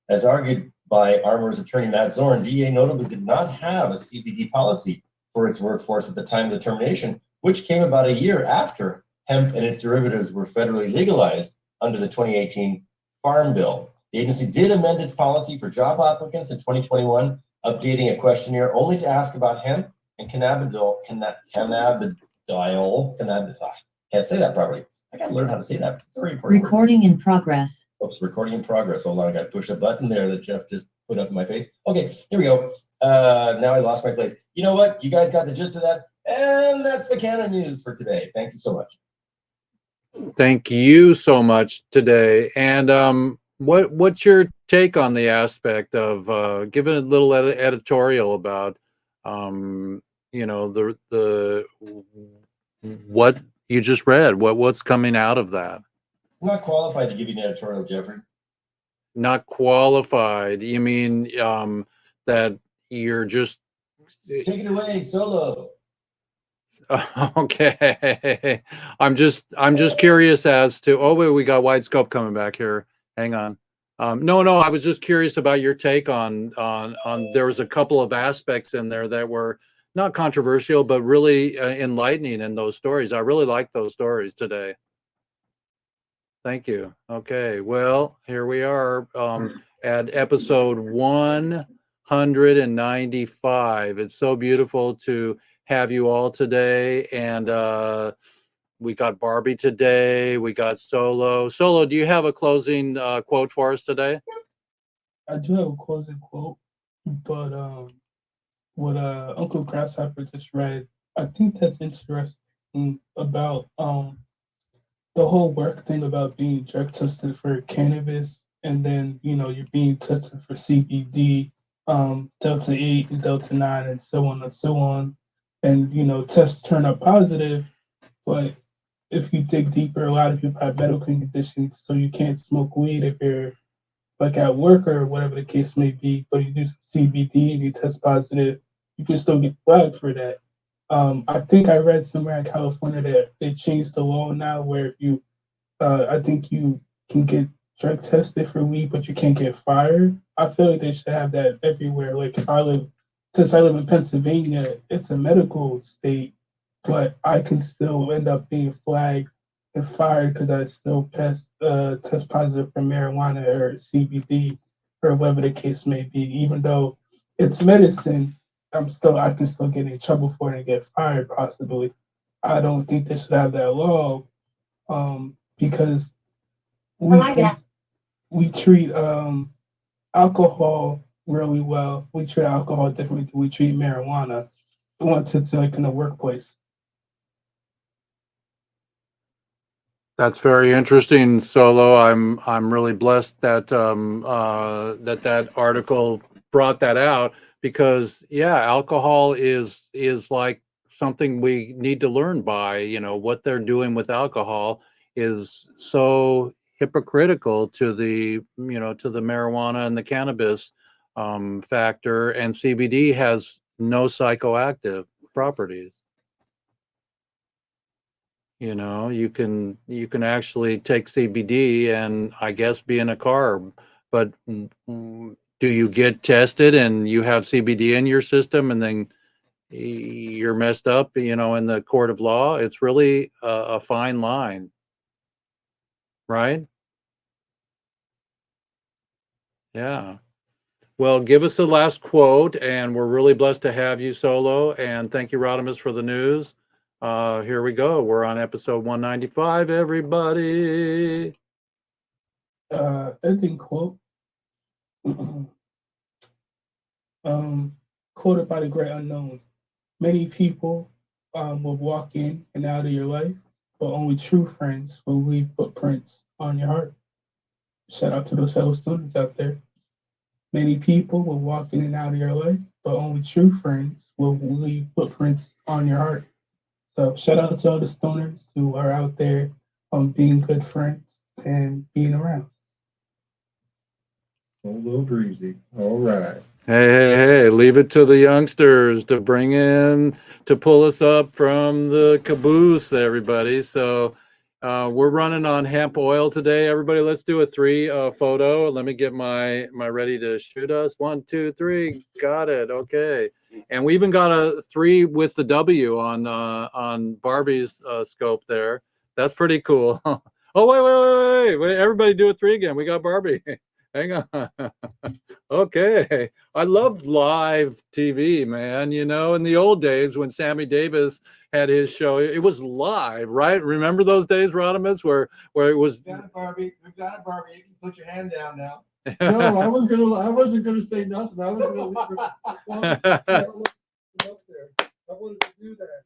As argued by Armour's attorney, Matt Zorn, DEA notably did not have a CBD policy for its workforce at the time of the termination, which came about a year after hemp and its derivatives were federally legalized under the 2018 Farm Bill. The agency did amend its policy for job applicants in 2021, updating a questionnaire only to ask about hemp and cannabidiol, can't say that properly. I gotta learn how to say that. It's a very important word. Recording in progress. Oops, recording in progress. Hold on, I got to push a button there that Jeff just put up in my face. Okay, here we go. Now I lost my place. You know what? You guys got the gist of that, and that's the Canon News for today. Thank you so much. Thank you so much today. And what's your take on the aspect of giving a little editorial about the what you just read, what's coming out of that? I'm not qualified to give you an editorial, Jeffrey. Not qualified? You mean that you're just Take it away, solo. okay. I'm just curious as to. Oh wait, we got Wide Scope coming back here. Hang on. No, I was just curious about your take on. There was a couple of aspects in there that were not controversial, but really enlightening in those stories. I really liked those stories today. Thank you. Okay, well, here we are at episode 195. It's so beautiful to have you all today. And we got Barbie today. We got Solo. Solo, do you have a closing quote for us today? I do have a closing quote, but what Uncle Grasshopper just read, I think that's interesting about the whole work thing about being drug tested for cannabis, and then you're being tested for CBD, Delta 8 and Delta 9, and so on and so on, and tests turn up positive, but if you dig deeper, a lot of people have medical conditions, so you can't smoke weed if you're like at work or whatever the case may be, but you do some CBD and you test positive, you can still get flagged for that. I think I read somewhere in California that they changed the law now where if you, I think you can get drug tested for weed, but you can't get fired. I feel like they should have that everywhere. Like since I live in Pennsylvania, it's a medical state, but I can still end up being flagged and fired because I still test positive for marijuana or CBD or whatever the case may be. Even though it's medicine, I can still get in trouble for it and get fired possibly. I don't think they should have that law because we we treat alcohol really well. We treat alcohol differently than we treat marijuana once it's like in the workplace. That's very interesting, Solo. I'm really blessed that that article brought that out because yeah, alcohol is like something we need to learn by. You know, what they're doing with alcohol is so hypocritical to the to the marijuana and the cannabis factor, and CBD has no psychoactive properties. You know, you can actually take CBD and I guess be in a carb, but do you get tested and you have CBD in your system and then you're messed up, in the court of law? It's really a fine line, right? Yeah. Well, give us the last quote, and we're really blessed to have you, Solo. And thank you, Rodimus, for the news. Here we go. We're on episode 195, everybody. Ending quote, quoted by the great unknown. Many people will walk in and out of your life, but only true friends will leave footprints on your heart. Shout out to those fellow students out there. Many people will walk in and out of your life, but only true friends will leave footprints on your heart. So shout out to all the stoners who are out there being good friends and being around. Solo Breezy. All right. Hey, leave it to the youngsters to to pull us up from the caboose, everybody. So we're running on hemp oil today, everybody. Let's do a 3 photo. Let me get my ready to shoot us. 1, 2, 3. Got it. Okay. And we even got a 3 with the W on Barbie's scope there. That's pretty cool. Oh, wait. Everybody do a 3 again. We got Barbie. Hang on. Okay. I loved live TV, man. You know, in the old days when Sammy Davis had his show, it was live, right? Remember those days, Rodimus, where it was. We've got it, Barbie. We've got it, Barbie. You can put your hand down now. No, I wasn't gonna say nothing. I was gonna leave it up there. I wanted to do that.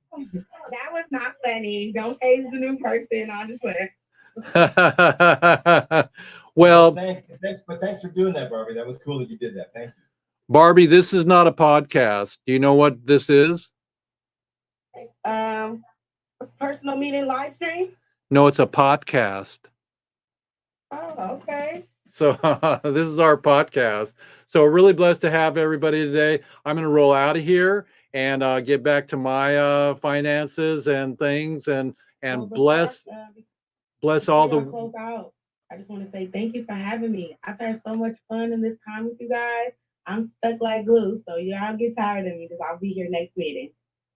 That was not funny. Don't haze the new person on the Twitter. Well, thanks for doing that, Barbie. That was cool that you did that. Thank you. Barbie, this is not a podcast. Do you know what this is? Personal meeting live stream. No, it's a podcast. Oh, okay. So this is our podcast. So we're really blessed to have everybody today. I'm going to roll out of here and get back to my finances and things and bless all the. Close out. I just want to say thank you for having me. I've had so much fun in this time with you guys. I'm stuck like glue, so y'all get tired of me because I'll be here next meeting.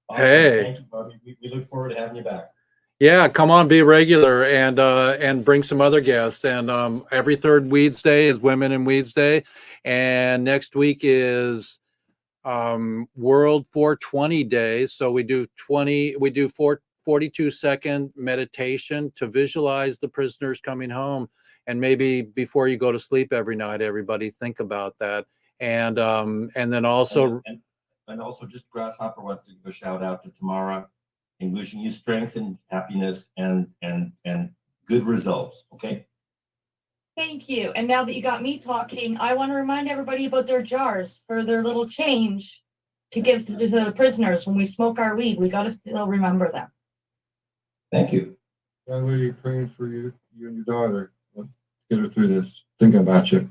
Awesome. Hey. Thank you, Barbie. We look forward to having you back. Yeah, come on, be regular and bring some other guests. And every third Weeds Day is Women in Weeds Day, and next week is World 420 Day. So we do 42-second meditation to visualize the prisoners coming home. And maybe before you go to sleep every night, everybody think about that. And then also and also just Grasshopper wants to give a shout out to Tamara and wishing you strength and happiness and good results. Okay. Thank you. And now that you got me talking, I want to remind everybody about their jars for their little change to give to the prisoners when we smoke our weed. We got to still remember them. Thank you. By the way, praying for you and your daughter. Let's get her through this. Thinking about you.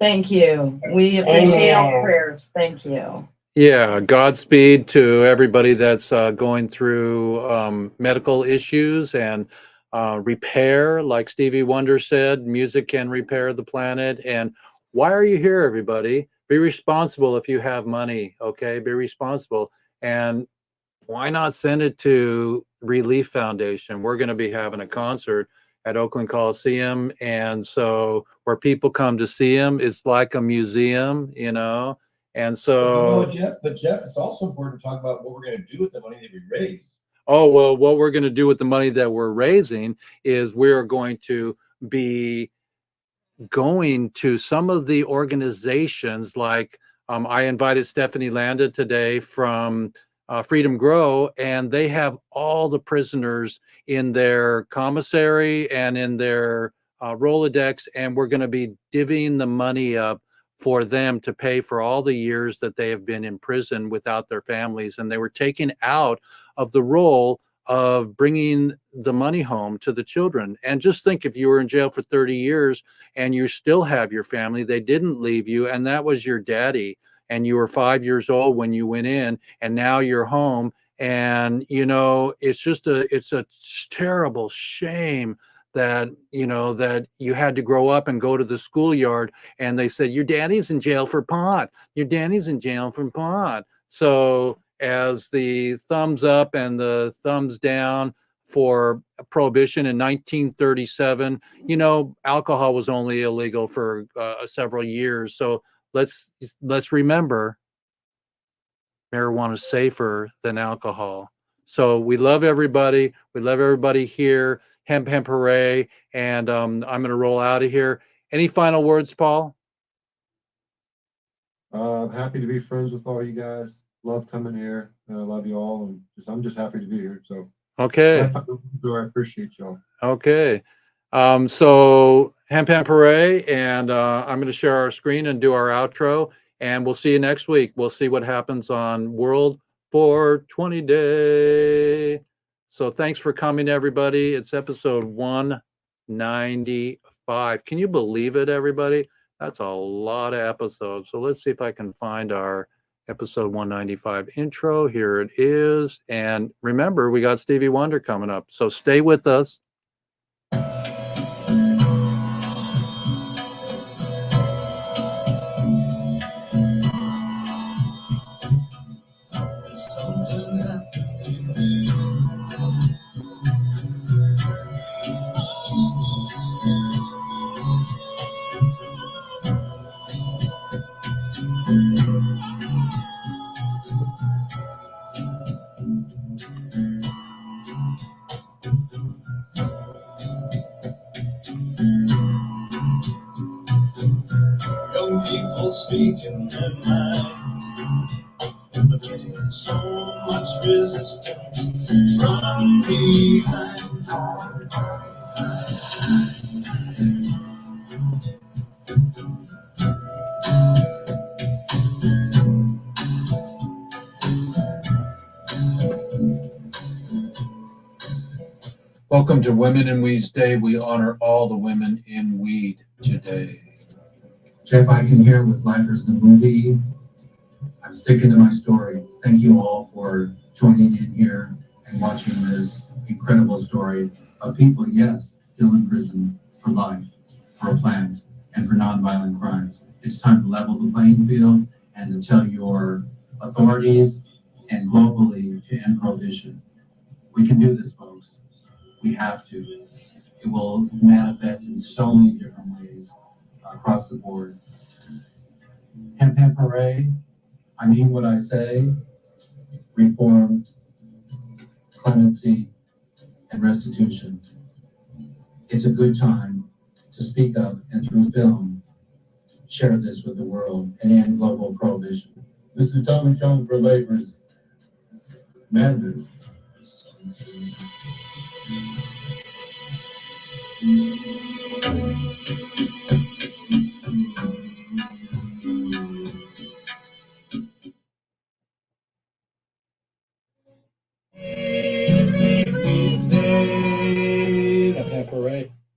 Thank you. We appreciate all prayers. Thank you. Yeah, Godspeed to everybody that's going through medical issues and repair. Like Stevie Wonder said, music can repair the planet. And why are you here, everybody? Be responsible if you have money, okay? Be responsible. And why not send it to Relief Foundation? We're going to be having a concert at Oakland Coliseum. And so where people come to see him, it's like a museum, you know? And so, Jeff, it's also important to talk about what we're going to do with the money that we raise. oh, well, what we're going to do with the money that we're raising is we're going to be going to some of the organizations like I invited Stephanie Landa today from Freedom Grow, and they have all the prisoners in their commissary and in their Rolodex, and we're going to be divvying the money up for them to pay for all the years that they have been in prison without their families. And they were taken out of the role of bringing the money home to the children. And just think, if you were in jail for 30 years and you still have your family, they didn't leave you, and that was your daddy, and you were 5 years old when you went in, and now you're home. And you know, it's a terrible shame that that you had to grow up and go to the schoolyard and they said your daddy's in jail for pot, your daddy's in jail for pot. So as the thumbs up and the thumbs down for prohibition in 1937, you know, alcohol was only illegal for several years. So let's remember, marijuana is safer than alcohol. So we love everybody. We love everybody here. Hemp hemp hooray! And I'm going to roll out of here. Any final words, Paul? I'm happy to be friends with all you guys. Love coming here. Love you all, and I'm just happy to be here. So Okay. I appreciate y'all. Okay. So hemp hemp hooray, and I'm going to share our screen and do our outro, and we'll see you next week. We'll see what happens on World 420 Day. So thanks for coming, everybody. It's episode 195. Can you believe it, everybody? That's a lot of episodes. So let's see if I can find our episode 195 intro. Here it is. And remember, we got Stevie Wonder coming up. So stay with us. Something happened. Young people speaking their minds, but getting so much resistance from behind. Welcome to Women in Weeds Day. We honor all the women in weed today. Jeff, I can hear with Lifers the movie. I'm sticking to my story. Thank you all for joining in here and watching this incredible story of people, yes, still in prison for life, for a plant, and for nonviolent crimes. It's time to level the playing field and to tell your authorities and globally to end prohibition. We can do this, folks. We have to. It will manifest in so many different ways across the board. Hemp hemp hooray. I mean what I say. Reform, clemency, and restitution. It's a good time to speak up and through film, share this with the world and end global prohibition. This is Tommy Chong for Labor's Manders.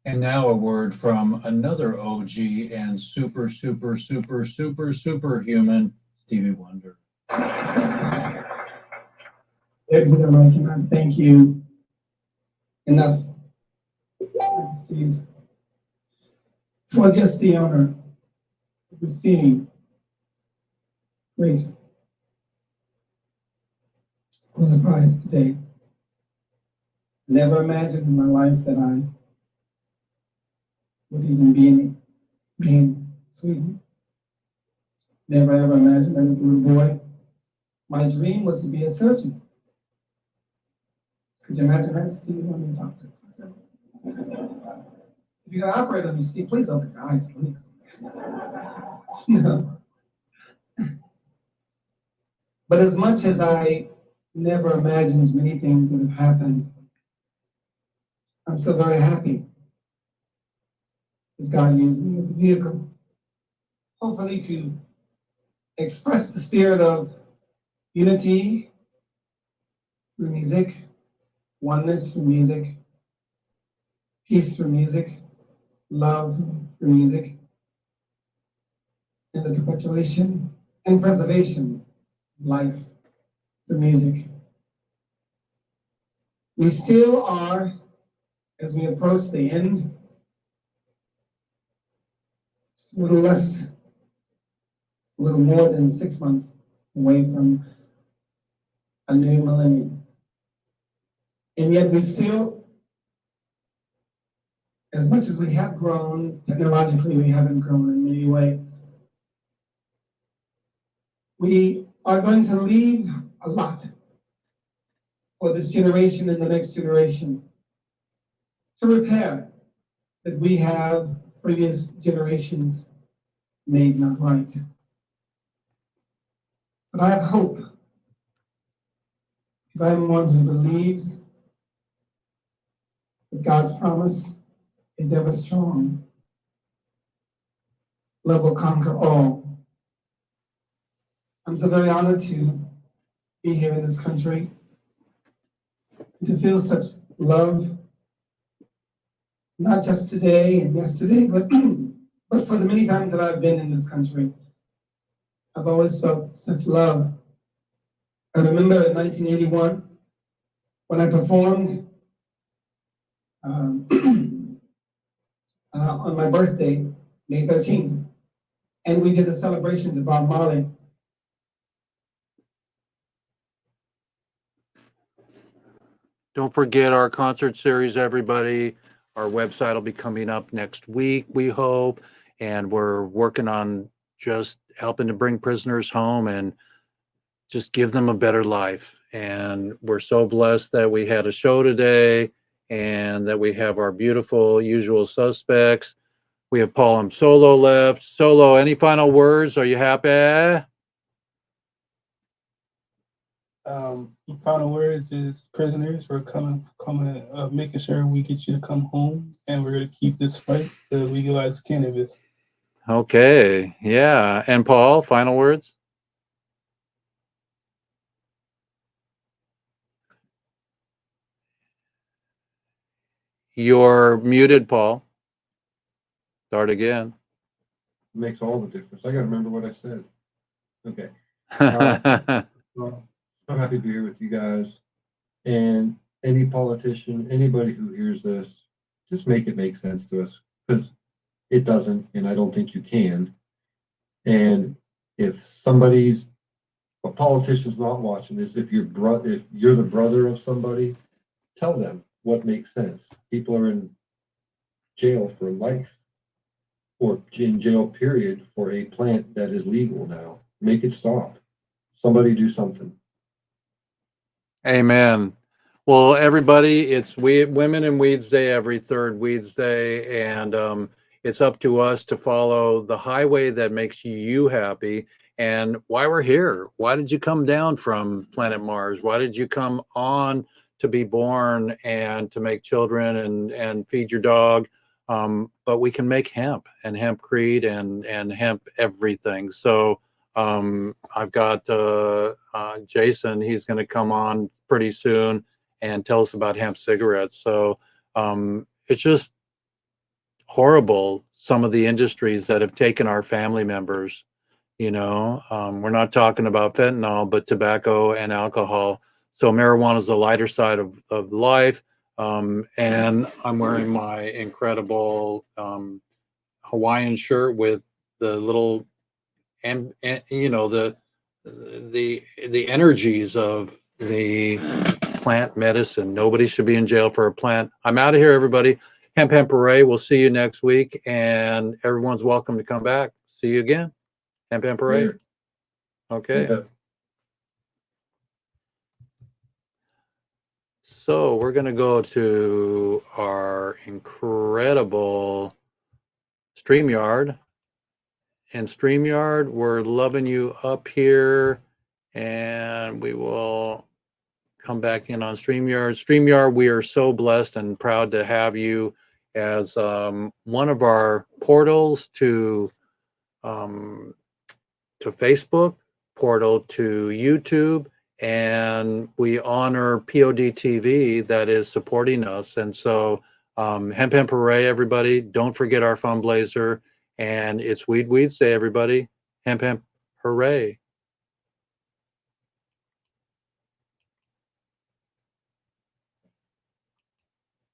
And now a word from another OG and super, super, super, super, superhuman, Stevie Wonder. Ladies and gentlemen, I cannot thank you enough, Majesties, for just the honor of receiving great for the prize today. Never imagined in my life that I would even be in Sweden. Never ever imagined that as a little boy, my dream was to be a surgeon. Could you imagine that, Steve, when you talk to If you're gonna operate on me, Steve, please open your eyes, please. No. But as much as I never imagined many things that have happened, I'm so very happy that God used me as a vehicle, hopefully to express the spirit of unity through music, oneness through music, peace through music, love through music, and the perpetuation and preservation of life through music. We still are, as we approach the end, just a little more than 6 months away from a new millennium. And yet we still, as much as we have grown, technologically we haven't grown in many ways. We are going to leave a lot for this generation and the next generation to repair that we have previous generations made not right. But I have hope, because I am one who believes that God's promise is ever strong. Love will conquer all. I'm so very honored to be here in this country and to feel such love, not just today and yesterday, but for the many times that I've been in this country. I've always felt such love. I remember in 1981 when I performed on my birthday, May 13th, and we did the celebrations of Bob Marley. Don't forget our concert series, everybody. Our website will be coming up next week, we hope. And we're working on just helping to bring prisoners home and just give them a better life. And we're so blessed that we had a show today and that we have our beautiful usual suspects. We have Paul and Solo left. Solo, any final words? Are you happy? Final words is prisoners, we're making sure we get you to come home, and we're gonna keep this fight to legalize cannabis. Okay, yeah. And Paul, final words? You're muted, Paul. Start again. Makes all the difference. I gotta remember what I said. Okay. Well, I'm happy to be here with you guys. And any politician, anybody who hears this, just make it make sense to us, because it doesn't, and I don't think you can. And if a politician's not watching this, if you're the brother of somebody, tell them what makes sense. People are in jail for life, or in jail period for a plant that is legal now. Make it stop. Somebody do something. Amen. Well, everybody, it's Women in Weeds Day every third Weeds Day, and it's up to us to follow the highway that makes you happy. And why we're here. Why did you come down from planet Mars? Why did you come on to be born and to make children and feed your dog? But we can make hemp and hempcrete and hemp everything. So I've got Jason. He's going to come on pretty soon and tell us about hemp cigarettes. So it's just horrible, some of the industries that have taken our family members We're not talking about fentanyl, but tobacco and alcohol. So marijuana is the lighter side of life. And I'm wearing my incredible Hawaiian shirt with the little, and the energies of the plant medicine. Nobody should be in jail for a plant. I'm out of here, everybody. Hemp Hooray. We'll see you next week, and everyone's welcome to come back. See you again. Hemp Hooray. Later. Okay. Yeah. So we're going to go to our incredible StreamYard. And StreamYard, we're loving you up here, and we will come back in on StreamYard. StreamYard, we are so blessed and proud to have you as one of our portals to Facebook, portal to YouTube, and we honor POD TV that is supporting us. And so Hemp Hooray, everybody. Don't forget our fundraiser. And it's Weeds Day, everybody. Hemp Hooray.